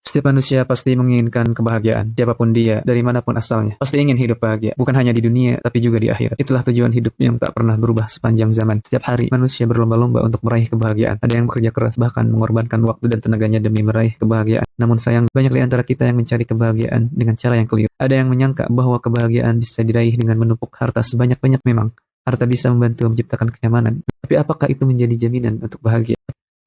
Setiap manusia pasti menginginkan kebahagiaan, siapapun dia, dari manapun asalnya. Pasti ingin hidup bahagia, bukan hanya di dunia, tapi juga di akhirat. Itulah tujuan hidup yang tak pernah berubah sepanjang zaman. Setiap hari, manusia berlomba-lomba untuk meraih kebahagiaan. Ada yang bekerja keras, bahkan mengorbankan waktu dan tenaganya demi meraih kebahagiaan. Namun sayang, banyak di antara kita yang mencari kebahagiaan dengan cara yang keliru. Ada yang menyangka bahwa kebahagiaan bisa diraih dengan menumpuk harta sebanyak-banyak. Memang, harta bisa membantu menciptakan kenyamanan. Tapi apakah itu menjadi jaminan untuk bahagia?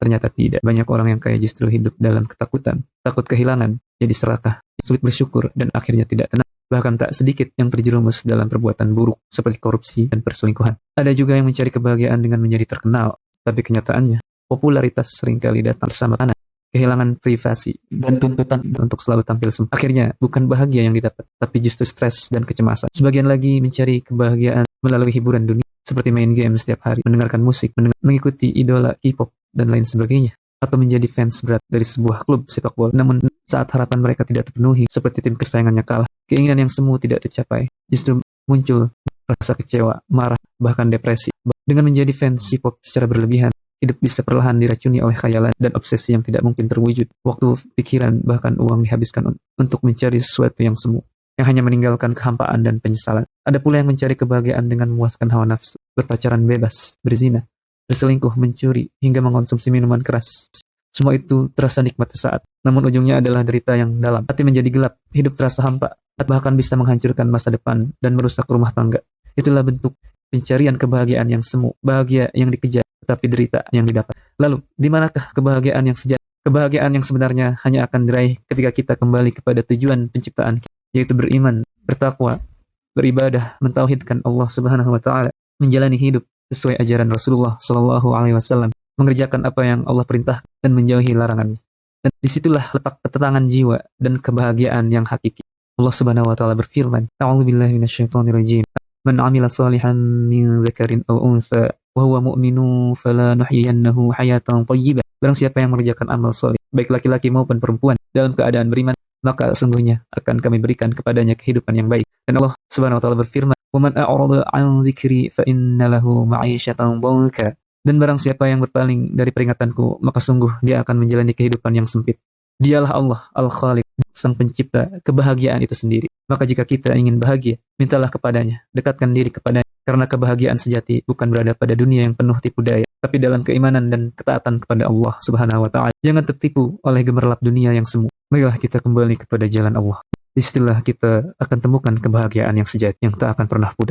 Ternyata tidak. Banyak orang yang kaya justru hidup dalam ketakutan, takut kehilangan, jadi serakah, sulit bersyukur, dan akhirnya tidak tenang. Bahkan tak sedikit yang terjerumus dalam perbuatan buruk, seperti korupsi dan perselingkuhan. Ada juga yang mencari kebahagiaan dengan menjadi terkenal, tapi kenyataannya, popularitas seringkali datang bersama tekanan, kehilangan privasi, dan tuntutan untuk selalu tampil sempurna. Akhirnya, bukan bahagia yang didapat, tapi justru stres dan kecemasan. Sebagian lagi mencari kebahagiaan melalui hiburan dunia, seperti main game setiap hari, mendengarkan musik, mengikuti idola K-pop, dan lain sebagainya, atau menjadi fans berat dari sebuah klub sepak bola. Namun saat harapan mereka tidak terpenuhi, seperti tim kesayangannya kalah, keinginan yang semu tidak tercapai, justru muncul rasa kecewa, marah, bahkan depresi. Dengan menjadi fans K-pop secara berlebihan, hidup bisa perlahan diracuni oleh khayalan dan obsesi yang tidak mungkin terwujud. Waktu, pikiran, bahkan uang dihabiskan untuk mencari sesuatu yang semu, yang hanya meninggalkan kehampaan dan penyesalan. Ada pula yang mencari kebahagiaan dengan memuaskan hawa nafsu, berpacaran bebas, berzina, berselingkuh, mencuri, hingga mengkonsumsi minuman keras. Semua itu terasa nikmat sesaat, namun ujungnya adalah derita yang dalam. Hati menjadi gelap, hidup terasa hampa, bahkan bisa menghancurkan masa depan dan merusak rumah tangga. Itulah bentuk pencarian kebahagiaan yang semu, bahagia yang dikejar, tetapi derita yang didapat. Lalu, di manakah kebahagiaan yang sejati? Kebahagiaan yang sebenarnya hanya akan diraih ketika kita kembali kepada tujuan penciptaan, yaitu beriman, bertakwa, beribadah, mentauhidkan Allah Subhanahu wa Ta'ala, menjalani hidup sesuai ajaran Rasulullah Shallallahu Alaihi Wasallam, mengerjakan apa yang Allah perintah dan menjauhi larangannya. Dan disitulah letak ketenangan jiwa dan kebahagiaan yang hakiki. Allah Subhanahu Wa Taala berfirman, "A'udzubillahi minasyaitonirrajim. Man 'amila shalihan min dzakarin aw untha wa huwa mu'minun falanuhyiyannahu hayatan thayyibah." Barang siapa yang mengerjakan amal saleh, baik laki-laki maupun perempuan, dalam keadaan beriman, maka sesungguhnya akan kami berikan kepadanya kehidupan yang baik. Dan Allah Subhanahu Wa Taala berfirman, وَمَنْ أَعْرَضَ عَنْ ذِكْرِي فَإِنَّ لَهُ مَعِيشَةً ضَنكًا. Dan barang siapa yang berpaling dari peringatanku, maka sungguh dia akan menjalani kehidupan yang sempit. Dialah Allah Al-Khaliq, sang pencipta kebahagiaan itu sendiri. Maka jika kita ingin bahagia, mintalah kepadanya, dekatkan diri kepadanya. Karena kebahagiaan sejati bukan berada pada dunia yang penuh tipu daya, tapi dalam keimanan dan ketaatan kepada Allah Subhanahu wa Ta'ala. Jangan tertipu oleh gemerlap dunia yang semu. Marilah kita kembali kepada jalan Allah. Disitulah kita akan temukan kebahagiaan yang sejati yang tak akan pernah pudar.